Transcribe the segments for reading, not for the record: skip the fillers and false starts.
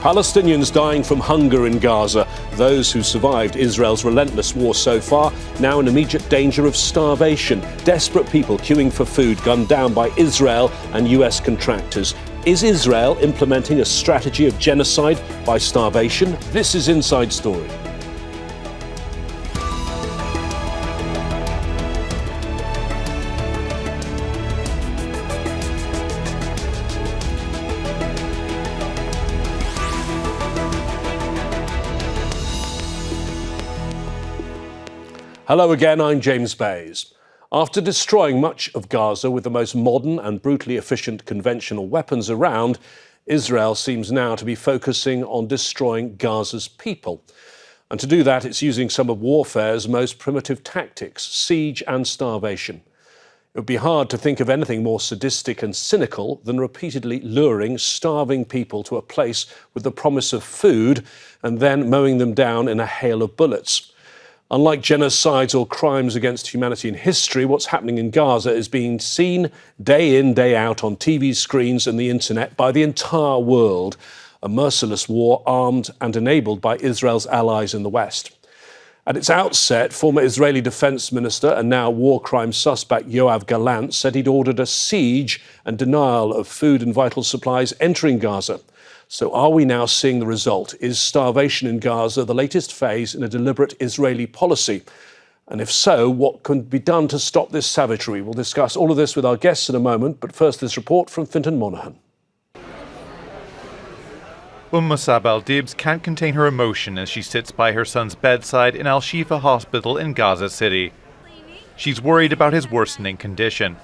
Palestinians dying from hunger in Gaza. Those who survived Israel's relentless war so far now in immediate danger of starvation. Desperate people queuing for food gunned down by Israel and US contractors. Is Israel implementing a strategy of genocide by starvation? This is Inside Story. Hello again, I'm James Bays. After destroying much of Gaza with the most modern and brutally efficient conventional weapons around, Israel seems now to be focusing on destroying Gaza's people. And to do that, it's using some of warfare's most primitive tactics, siege and starvation. It would be hard to think of anything more sadistic and cynical than repeatedly luring starving people to a place with the promise of food and then mowing them down in a hail of bullets. Unlike genocides or crimes against humanity in history, what's happening in Gaza is being seen day in, day out on TV screens and the internet by the entire world. A merciless war armed and enabled by Israel's allies in the West. At its outset, former Israeli Defense Minister and now war crime suspect Yoav Gallant said he'd ordered a siege and denial of food and vital supplies entering Gaza. So are we now seeing the result? Is starvation in Gaza the latest phase in a deliberate Israeli policy? And if so, what can be done to stop this savagery? We'll discuss all of this with our guests in a moment, but first this report from Fintan Monaghan. Musab al-Dibs can't contain her emotion as she sits by her son's bedside in Al-Shifa Hospital in Gaza City. She's worried about his worsening condition.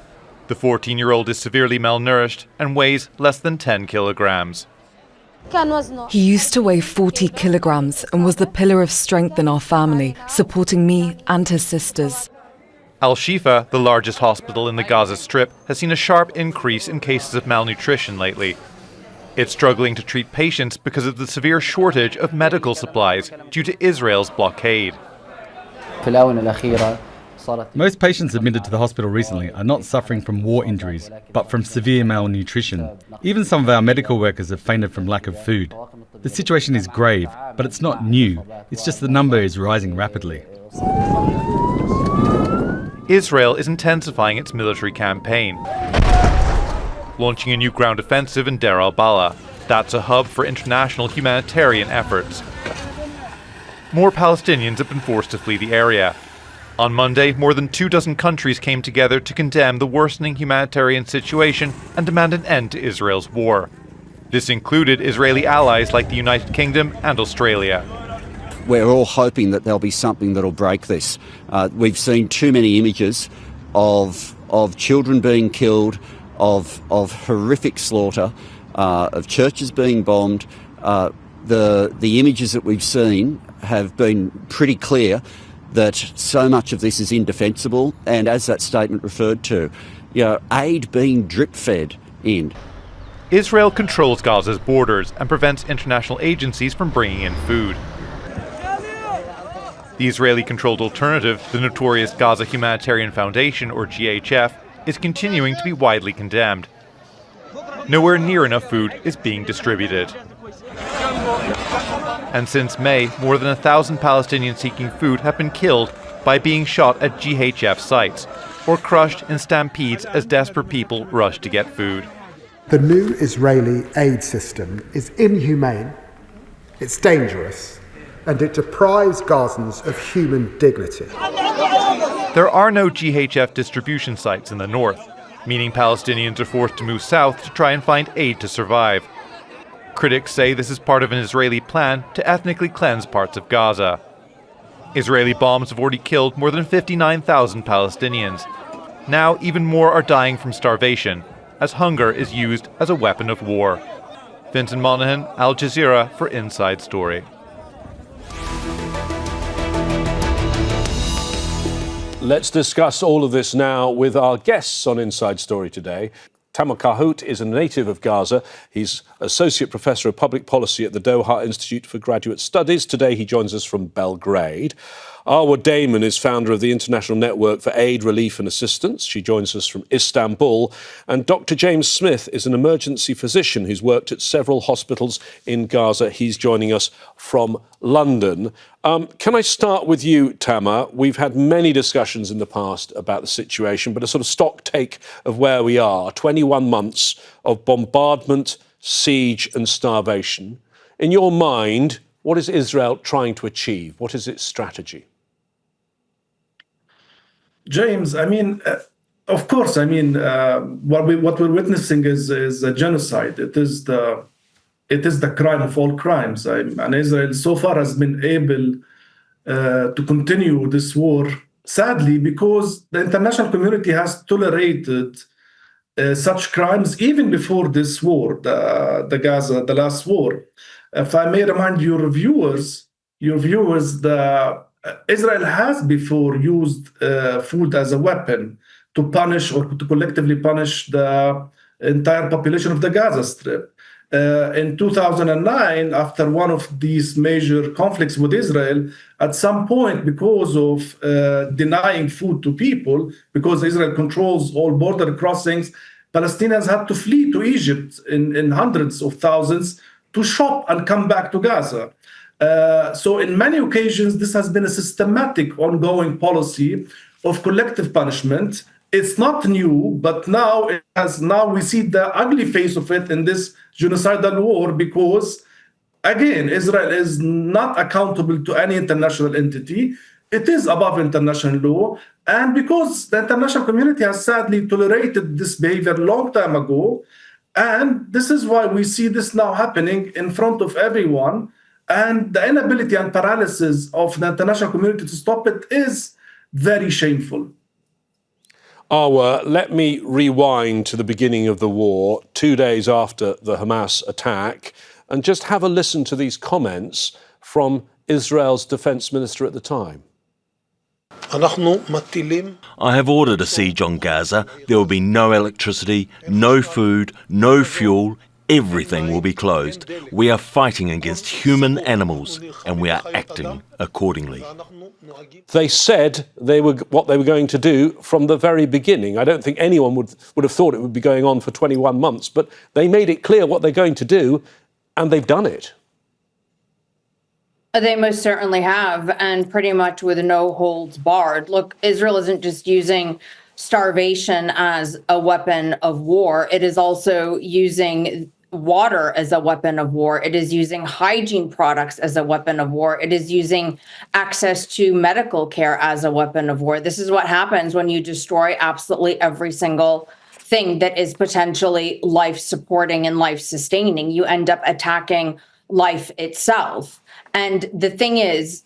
The 14-year-old is severely malnourished and weighs less than 10 kilograms. He used to weigh 40 kilograms and was the pillar of strength in our family, supporting me and his sisters. Al-Shifa, the largest hospital in the Gaza Strip, has seen a sharp increase in cases of malnutrition lately. It's struggling to treat patients because of the severe shortage of medical supplies due to Israel's blockade. Most patients admitted to the hospital recently are not suffering from war injuries, but from severe malnutrition. Even some of our medical workers have fainted from lack of food. The situation is grave, but it's not new. It's just the number is rising rapidly. Israel is intensifying its military campaign, launching a new ground offensive in Deir al-Balah. That's a hub for international humanitarian efforts. More Palestinians have been forced to flee the area. On Monday, more than 24 countries came together to condemn the worsening humanitarian situation and demand an end to Israel's war. This included Israeli allies like the United Kingdom and Australia. We're all hoping that there'll be something that'll break this. We've seen too many images of children being killed, of horrific slaughter, of churches being bombed. The images that we've seen have been pretty clear that so much of this is indefensible, and as that statement referred to, aid being drip-fed in. Israel controls Gaza's borders and prevents international agencies from bringing in food. The Israeli-controlled alternative, the notorious Gaza Humanitarian Foundation, or GHF, is continuing to be widely condemned. Nowhere near enough food is being distributed. And since May, more than 1,000 Palestinians seeking food have been killed by being shot at GHF sites or crushed in stampedes as desperate people rush to get food. The new Israeli aid system is inhumane, it's dangerous, and it deprives Gazans of human dignity. There are no GHF distribution sites in the north, meaning Palestinians are forced to move south to try and find aid to survive. Critics say this is part of an Israeli plan to ethnically cleanse parts of Gaza. Israeli bombs have already killed more than 59,000 Palestinians. Now even more are dying from starvation, as hunger is used as a weapon of war. Fintan Monaghan, Al Jazeera for Inside Story. Let's discuss all of this now with our guests on Inside Story today. Tamer is a native of Gaza. He's Associate Professor of Public Policy at the Doha Institute for Graduate Studies. Today he joins us from Belgrade. Arwa Damon is founder of the International Network for Aid, Relief and Assistance. She joins us from Istanbul. And Dr. James Smith is an emergency physician who's worked at several hospitals in Gaza. He's joining us from London. Can I start with you, Tamer? We've had many discussions in the past about the situation, but a sort of stock take of where we are. 21 months of bombardment, siege and starvation. In your mind, what is Israel trying to achieve? What is its strategy? James, of course, what we're witnessing is a genocide. It is the crime of all crimes. And Israel so far has been able to continue this war, sadly, because the international community has tolerated such crimes even before this war, the last war. If I may remind your viewers, that Israel has before used food as a weapon to punish or to collectively punish the entire population of the Gaza Strip. In 2009, after one of these major conflicts with Israel, at some point, because of denying food to people, because Israel controls all border crossings, Palestinians had to flee to Egypt in hundreds of thousands to shop and come back to Gaza. So in many occasions, this has been a systematic ongoing policy of collective punishment. It's not new, but now we see the ugly face of it in this genocidal war because, again, Israel is not accountable to any international entity. It is above international law. And because the international community has sadly tolerated this behavior a long time ago, and this is why we see this now happening in front of everyone. And the inability and paralysis of the international community to stop it is very shameful. Arwa, let me rewind to the beginning of the war, 2 days after the Hamas attack, and just have a listen to these comments from Israel's defense minister at the time. I have ordered a siege on Gaza. There will be no electricity, no food, no fuel. Everything will be closed. We are fighting against human animals and we are acting accordingly. They said what they were going to do from the very beginning. I don't think anyone would have thought it would be going on for 21 months, but they made it clear what they're going to do, and they've done it. They most certainly have, and pretty much with no holds barred. Look, Israel isn't just using starvation as a weapon of war. It is also using water as a weapon of war. It is using hygiene products as a weapon of war. It is using access to medical care as a weapon of war. This is what happens when you destroy absolutely every single thing that is potentially life-supporting and life-sustaining. You end up attacking life itself. And the thing is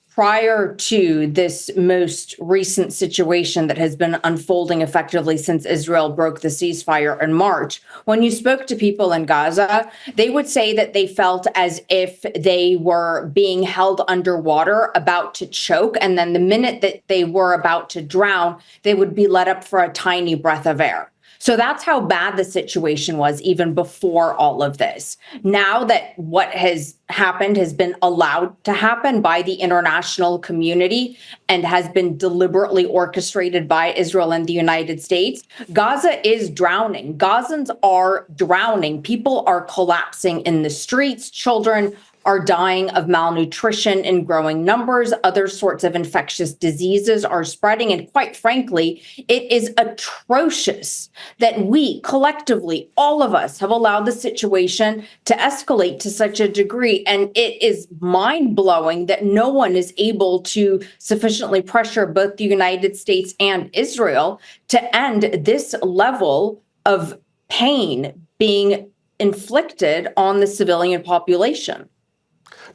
prior to this most recent situation that has been unfolding effectively since Israel broke the ceasefire in March, when you spoke to people in Gaza, they would say that they felt as if they were being held underwater, about to choke. And then the minute that they were about to drown, they would be let up for a tiny breath of air. So that's how bad the situation was even before all of this. Now that what has happened has been allowed to happen by the international community and has been deliberately orchestrated by Israel and the United States, Gaza is drowning. Gazans are drowning. People are collapsing in the streets. Children are dying of malnutrition in growing numbers. Other sorts of infectious diseases are spreading. And quite frankly, it is atrocious that we collectively, all of us, have allowed the situation to escalate to such a degree. And it is mind-blowing that no one is able to sufficiently pressure both the United States and Israel to end this level of pain being inflicted on the civilian population.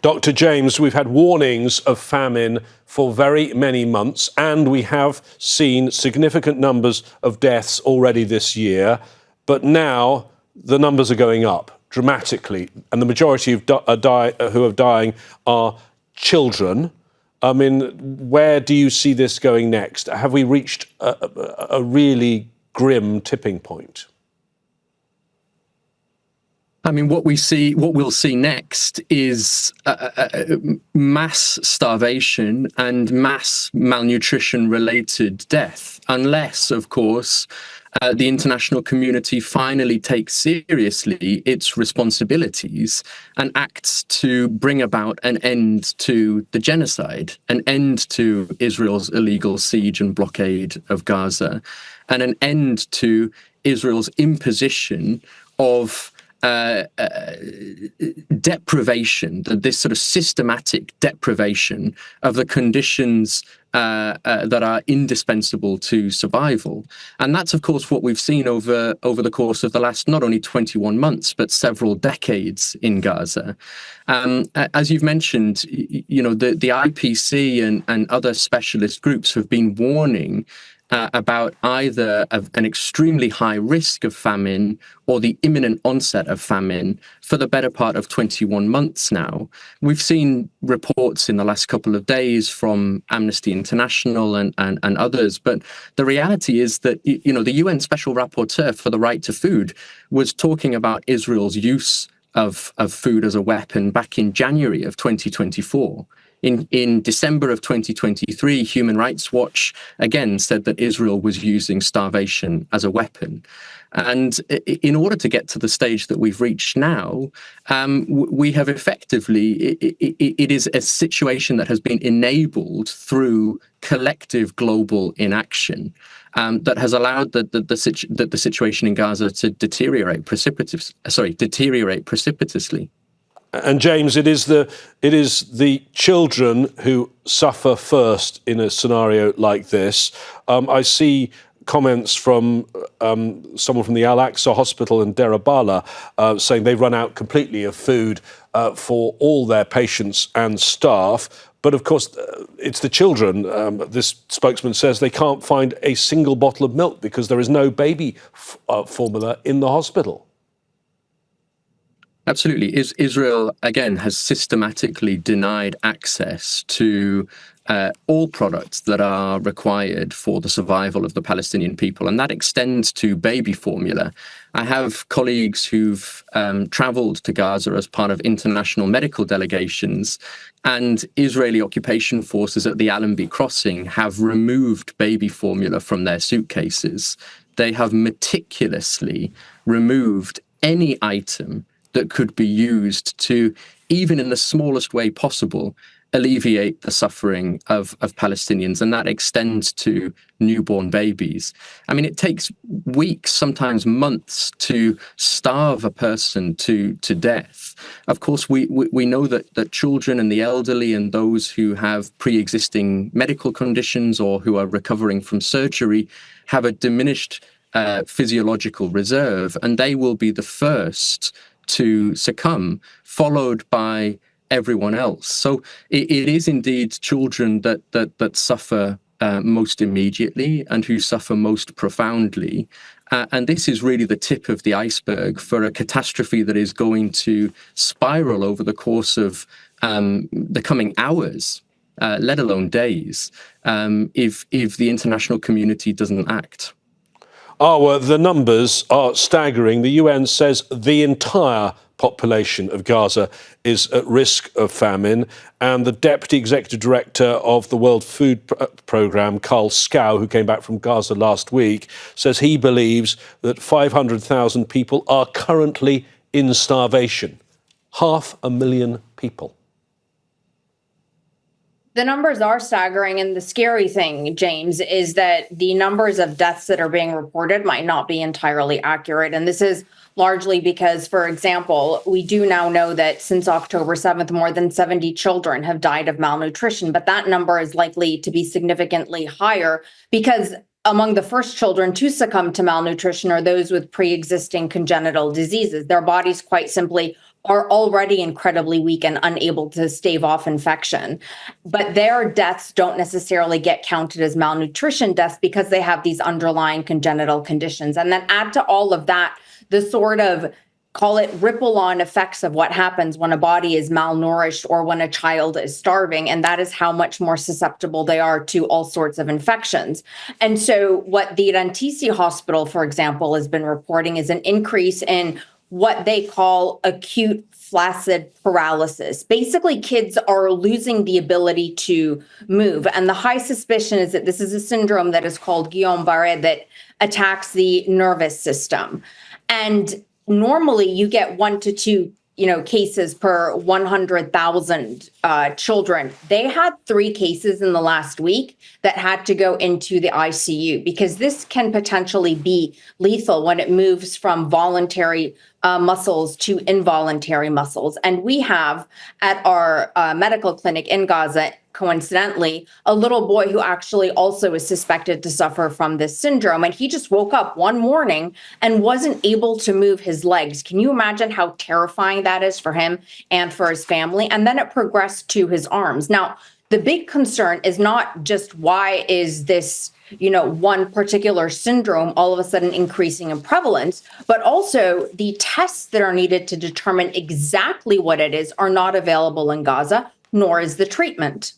Dr. James, we've had warnings of famine for very many months, and we have seen significant numbers of deaths already this year. But now the numbers are going up dramatically, and the majority who are dying are children. I mean, where do you see this going next? Have we reached a really grim tipping point? I mean, what we'll see next is mass starvation and mass malnutrition-related death, unless, of course, the international community finally takes seriously its responsibilities and acts to bring about an end to the genocide, an end to Israel's illegal siege and blockade of Gaza, and an end to Israel's imposition of deprivation, this sort of systematic deprivation of the conditions that are indispensable to survival. And that's, of course, what we've seen over the course of the last not only 21 months, but several decades in Gaza. As you've mentioned, you know, the IPC and other specialist groups have been warning about either an extremely high risk of famine or the imminent onset of famine for the better part of 21 months now. We've seen reports in the last couple of days from Amnesty International and others, but the reality is that, you know, the UN Special Rapporteur for the Right to Food was talking about Israel's use of food as a weapon back in January of 2024. In December of 2023, Human Rights Watch again said that Israel was using starvation as a weapon. And in order to get to the stage that we've reached now, we have effectively, it is a situation that has been enabled through collective global inaction that has allowed the situation in Gaza to deteriorate precipitously. And James, it is the children who suffer first in a scenario like this. I see comments from someone from the Al-Aqsa Hospital in Deir al-Balah saying they've run out completely of food for all their patients and staff. But of course, it's the children. This spokesman says they can't find a single bottle of milk because there is no baby formula in the hospital. Absolutely. Israel, again, has systematically denied access to all products that are required for the survival of the Palestinian people, and that extends to baby formula. I have colleagues who've traveled to Gaza as part of international medical delegations, and Israeli occupation forces at the Allenby crossing have removed baby formula from their suitcases. They have meticulously removed any item that could be used to, even in the smallest way possible, alleviate the suffering of Palestinians, and that extends to newborn babies. I mean, it takes weeks, sometimes months, to starve a person to death. Of course, we know that children and the elderly and those who have pre-existing medical conditions or who are recovering from surgery have a diminished physiological reserve, and they will be the first to succumb, followed by everyone else. So it is indeed children that suffer most immediately and who suffer most profoundly. And this is really the tip of the iceberg for a catastrophe that is going to spiral over the course of the coming hours, let alone days, if the international community doesn't act. Arwa, the numbers are staggering. The UN says the entire population of Gaza is at risk of famine. And the Deputy Executive Director of the World Food Programme, Karl Skau, who came back from Gaza last week, says he believes that 500,000 people are currently in starvation. 500,000 people. The numbers are staggering, and the scary thing, James, is that the numbers of deaths that are being reported might not be entirely accurate. And this is largely because, for example, we do now know that since October 7th, more than 70 children have died of malnutrition, but that number is likely to be significantly higher because among the first children to succumb to malnutrition are those with pre-existing congenital diseases. Their bodies quite simply are already incredibly weak and unable to stave off infection. But their deaths don't necessarily get counted as malnutrition deaths because they have these underlying congenital conditions. And then add to all of that the sort of, call it ripple-on effects of what happens when a body is malnourished or when a child is starving, and that is how much more susceptible they are to all sorts of infections. And so what the Rantisi Hospital, for example, has been reporting is an increase in what they call acute flaccid paralysis. Basically, kids are losing the ability to move. And the high suspicion is that this is a syndrome that is called Guillain-Barré that attacks the nervous system. And normally you get 1 to 2 cases per 100,000 children. They had 3 cases in the last week that had to go into the ICU because this can potentially be lethal when it moves from voluntary muscles to involuntary muscles. And we have at our medical clinic in Gaza, coincidentally, a little boy who actually also is suspected to suffer from this syndrome. And he just woke up one morning and wasn't able to move his legs. Can you imagine how terrifying that is for him and for his family? And then it progressed to his arms. Now, the big concern is not just why is this one particular syndrome all of a sudden increasing in prevalence, but also the tests that are needed to determine exactly what it is are not available in Gaza, nor is the treatment.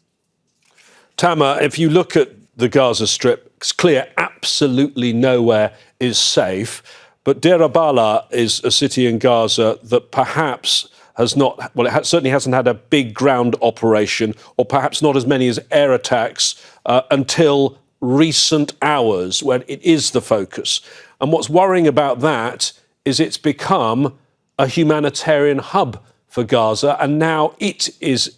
Tamer, if you look at the Gaza Strip, it's clear absolutely nowhere is safe. But Deir al-Balah is a city in Gaza that perhaps has not, it certainly hasn't had a big ground operation, or perhaps not as many as air attacks until recent hours when it is the focus. And what's worrying about that is it's become a humanitarian hub for Gaza, and now it is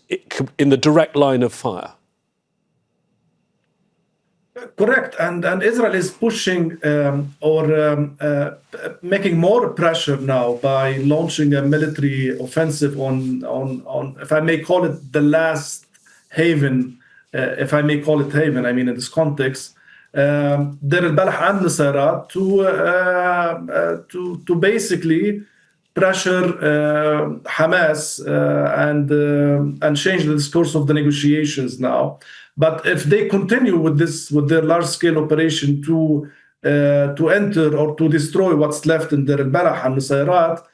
in the direct line of fire. Correct, and Israel is pushing making more pressure now by launching a military offensive on if I may call it the last haven, if I may call it haven, I mean in this context, Deir al-Balah and Nusayrat to basically pressure Hamas and change the discourse of the negotiations now. But if they continue with their large-scale operation to enter or to destroy what's left in Deir al-Balah and Nusayrat,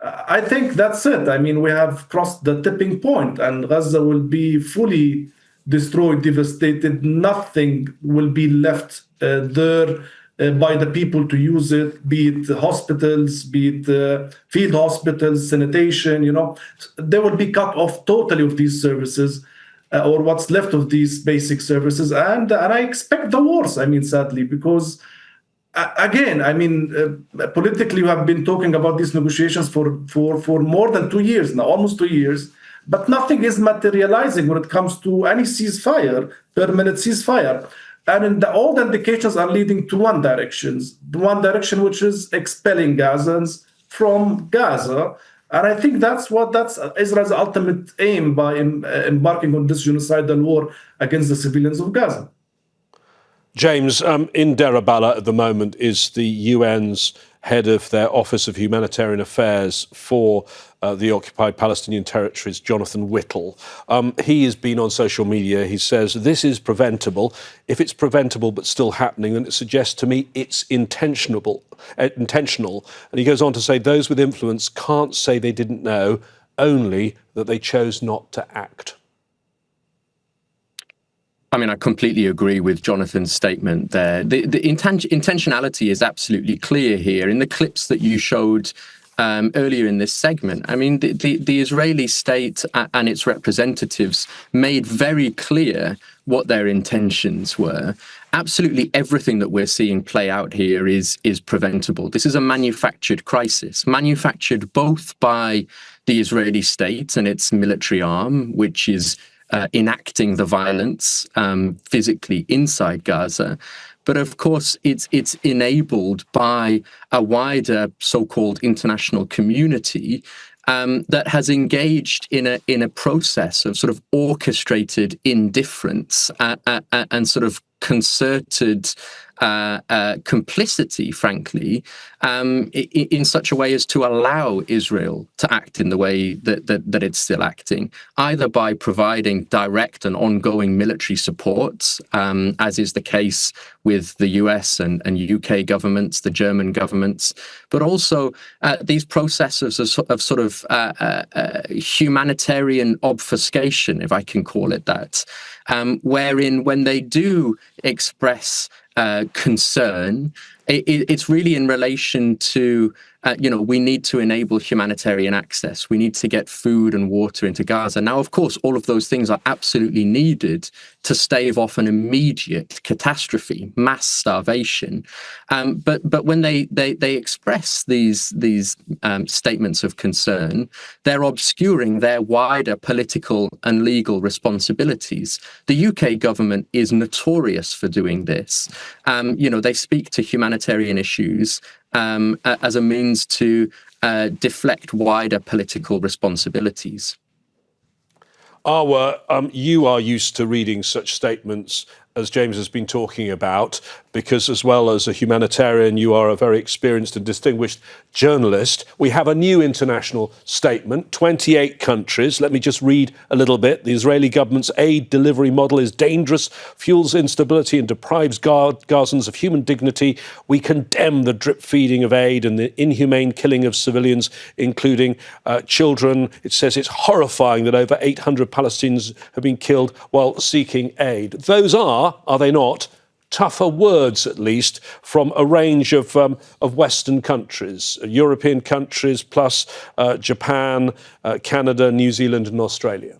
I think that's it. I mean, we have crossed the tipping point, and Gaza will be fully destroyed, devastated. Nothing will be left there by the people to use it, be it hospitals, be it field hospitals, sanitation. They will be cut off totally of these services. Or what's left of these basic services. And I expect the worst, sadly, because, again, politically, we have been talking about these negotiations for more than 2 years now, almost 2 years, but nothing is materializing when it comes to any ceasefire, permanent ceasefire. And all the indications are leading to one direction, which is expelling Gazans from Gaza. And I think that's Israel's ultimate aim by embarking on this genocidal war against the civilians of Gaza. James, in Deir al-Balah at the moment is the UN's head of their Office of Humanitarian Affairs for the occupied Palestinian territories, Jonathan Whittle. He has been on social media. He says this is preventable. If it's preventable but still happening, then it suggests to me it's intentional. And he goes on to say those with influence can't say they didn't know, only that they chose not to act. I completely agree with Jonathan's statement there. The intentionality is absolutely clear here. In the clips that you showed earlier in this segment, the Israeli state and its representatives made very clear what their intentions were. Absolutely everything that we're seeing play out here is preventable. This is a manufactured crisis, manufactured both by the Israeli state and its military arm, which is enacting the violence physically inside Gaza. But of course, it's enabled by a wider so-called international community that has engaged in a process of sort of orchestrated indifference and sort of concerted complicity, frankly, in such a way as to allow Israel to act in the way that it's still acting, either by providing direct and ongoing military support, as is the case with the US and UK governments, the German governments, but also these processes of sort of humanitarian obfuscation, if I can call it that, wherein when they do express concern, it's really in relation to, we need to enable humanitarian access. We need to get food and water into Gaza. Now, of course, all of those things are absolutely needed to stave off an immediate catastrophe, mass starvation. But when they express these statements of concern, they're obscuring their wider political and legal responsibilities. The UK government is notorious for doing this. They speak to humanitarian issues as a means to deflect wider political responsibilities. Arwa, you are used to reading such statements as James has been talking about, because as well as a humanitarian, you are a very experienced and distinguished journalist. We have a new international statement, 28 countries. Let me just read a little bit. The Israeli government's aid delivery model is dangerous, fuels instability and deprives Gazans of human dignity. We condemn the drip feeding of aid and the inhumane killing of civilians, including children. It says it's horrifying that over 800 Palestinians have been killed while seeking aid. Those are they not, tougher words, at least, from a range of Western countries, European countries, plus Japan, Canada, New Zealand and Australia?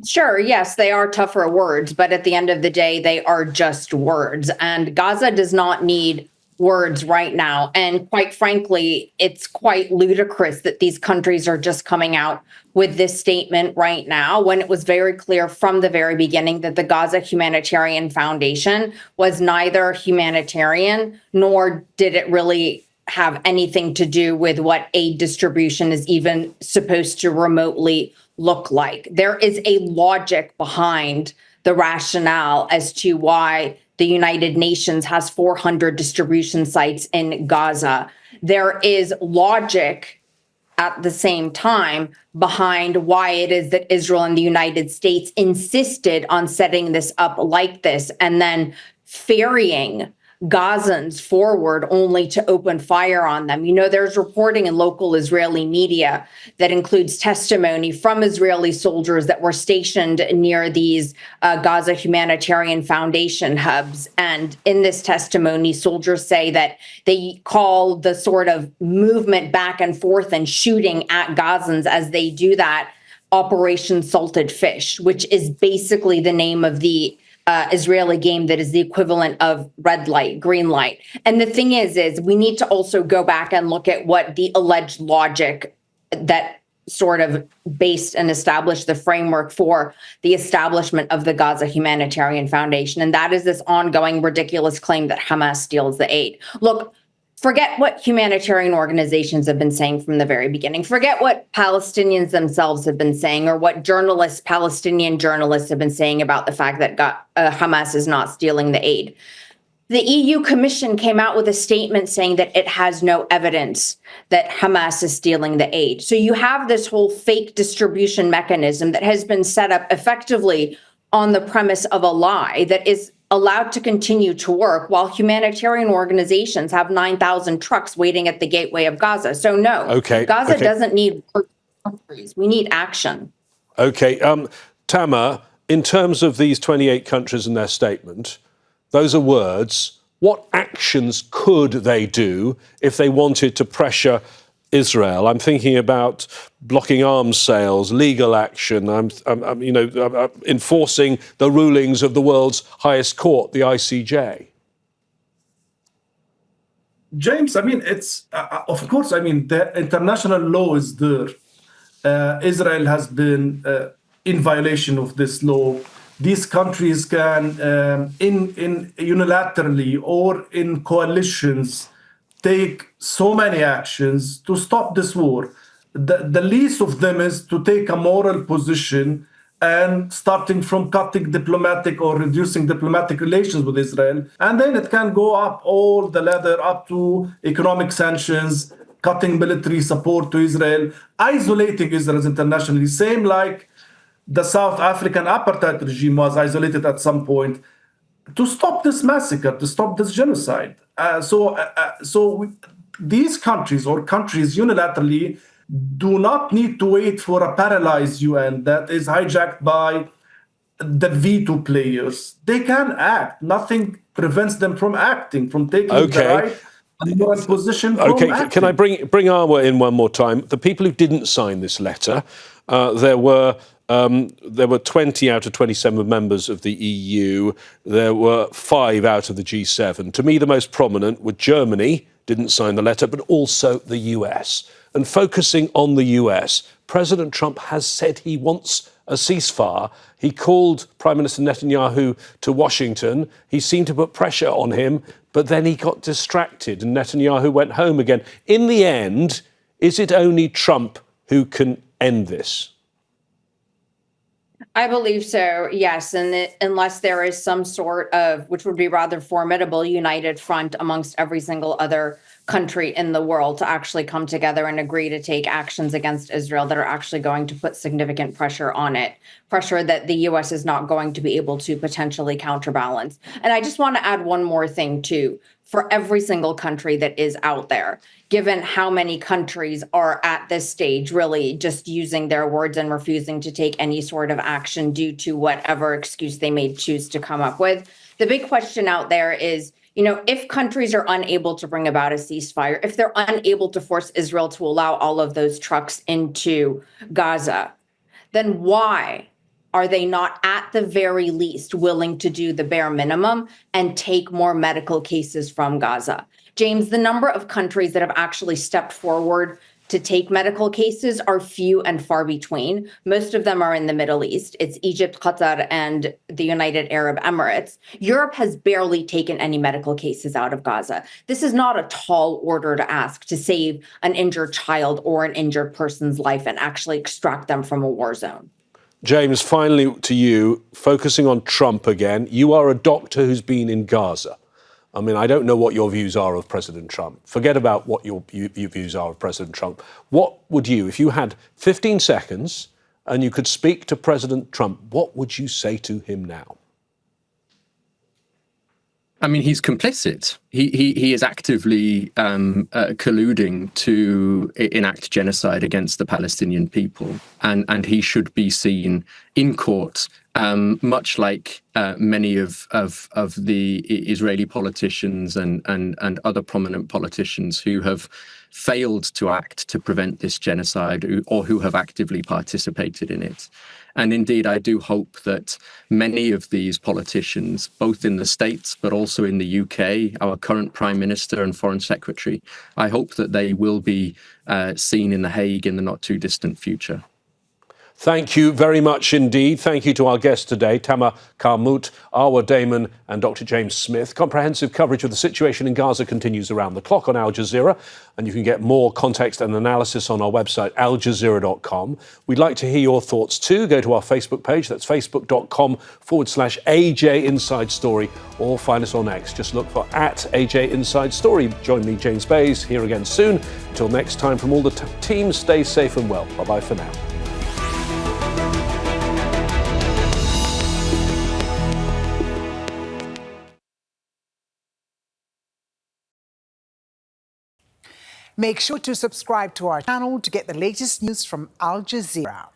Sure, yes, they are tougher words, but at the end of the day, they are just words. And Gaza does not need words right now. And quite frankly, it's quite ludicrous that these countries are just coming out with this statement right now, when it was very clear from the very beginning that the Gaza Humanitarian Foundation was neither humanitarian, nor did it really have anything to do with what aid distribution is even supposed to remotely look like. There is a logic behind the rationale as to why the United Nations has 400 distribution sites in Gaza. There is logic at the same time behind why it is that Israel and the United States insisted on setting this up like this and then ferrying Gazans forward only to open fire on them. There's reporting in local Israeli media that includes testimony from Israeli soldiers that were stationed near these Gaza Humanitarian Foundation hubs. And in this testimony, soldiers say that they call the sort of movement back and forth and shooting at Gazans as they do that Operation Salted Fish, which is basically the name of the Israeli game that is the equivalent of red light, green light. And the thing is we need to also go back and look at what the alleged logic that sort of based and established the framework for the establishment of the Gaza Humanitarian Foundation. And that is this ongoing ridiculous claim that Hamas steals the aid. Look, forget what humanitarian organizations have been saying from the very beginning. Forget what Palestinians themselves have been saying, or what Palestinian journalists have been saying about the fact that Hamas is not stealing the aid. The EU Commission came out with a statement saying that it has no evidence that Hamas is stealing the aid. So you have this whole fake distribution mechanism that has been set up effectively on the premise of a lie that is allowed to continue to work while humanitarian organizations have 9,000 trucks waiting at the gateway of Gaza. So no, Gaza doesn't need countries. We need action. Okay. Tamer, in terms of these 28 countries and their statement, those are words. What actions could they do if they wanted to pressure Israel? I'm thinking about blocking arms sales, legal action. I'm enforcing the rulings of the world's highest court, the ICJ. James, it's of course. The international law is there. Israel has been in violation of this law. These countries can, in unilaterally or in coalitions, take so many actions to stop this war. The least of them is to take a moral position and starting from cutting diplomatic or reducing diplomatic relations with Israel. And then it can go up all the ladder up to economic sanctions, cutting military support to Israel, isolating Israel internationally, same like the South African apartheid regime was isolated at some point, to stop this massacre, to stop this genocide. These countries or countries unilaterally do not need to wait for a paralyzed UN that is hijacked by the veto players, they can act. Nothing prevents them from acting, from taking the right and moral position from acting. Can I bring Arwa in one more time? The people who didn't sign this letter, there were 20 out of 27 members of the EU. There were 5 out of the G7. To me, the most prominent were Germany, didn't sign the letter, but also the US. And focusing on the US, President Trump has said he wants a ceasefire. He called Prime Minister Netanyahu to Washington. He seemed to put pressure on him, but then he got distracted and Netanyahu went home again. In the end, is it only Trump who can end this? I believe so, yes. And unless there is some sort of, which would be rather formidable, united front amongst every single other country in the world to actually come together and agree to take actions against Israel that are actually going to put significant pressure on it, pressure that the U.S. is not going to be able to potentially counterbalance. And I just want to add one more thing, too. For every single country that is out there, given how many countries are at this stage really just using their words and refusing to take any sort of action due to whatever excuse they may choose to come up with, the big question out there is, if countries are unable to bring about a ceasefire, if they're unable to force Israel to allow all of those trucks into Gaza, then why are they not at the very least willing to do the bare minimum and take more medical cases from Gaza? James, the number of countries that have actually stepped forward to take medical cases are few and far between. Most of them are in the Middle East. It's Egypt, Qatar, and the United Arab Emirates. Europe has barely taken any medical cases out of Gaza. This is not a tall order to ask to save an injured child or an injured person's life and actually extract them from a war zone. James, finally to you, focusing on Trump again. You are a doctor who's been in Gaza. I mean, I don't know what your views are of President Trump. Forget about what your views are of President Trump. What would you, if you had 15 seconds and you could speak to President Trump, what would you say to him now? I mean, he's complicit. He is actively colluding to enact genocide against the Palestinian people, and he should be seen in court, much like many of the Israeli politicians and other prominent politicians who have failed to act to prevent this genocide or who have actively participated in it. And indeed, I do hope that many of these politicians, both in the States, but also in the UK, our current Prime Minister and Foreign Secretary, I hope that they will be seen in The Hague in the not too distant future. Thank you very much indeed. Thank you to our guests today, Tamer, Qarmout, Arwa, Damon and Dr. James Smith. Comprehensive coverage of the situation in Gaza continues around the clock on Al Jazeera, and you can get more context and analysis on our website, aljazeera.com. We'd like to hear your thoughts too. Go to our Facebook page, that's facebook.com/AJ Inside Story, or find us on X. Just look for @AJ Inside Story. Join me, James Bays, here again soon. Until next time, from all the team, stay safe and well. Bye-bye for now. Make sure to subscribe to our channel to get the latest news from Al Jazeera.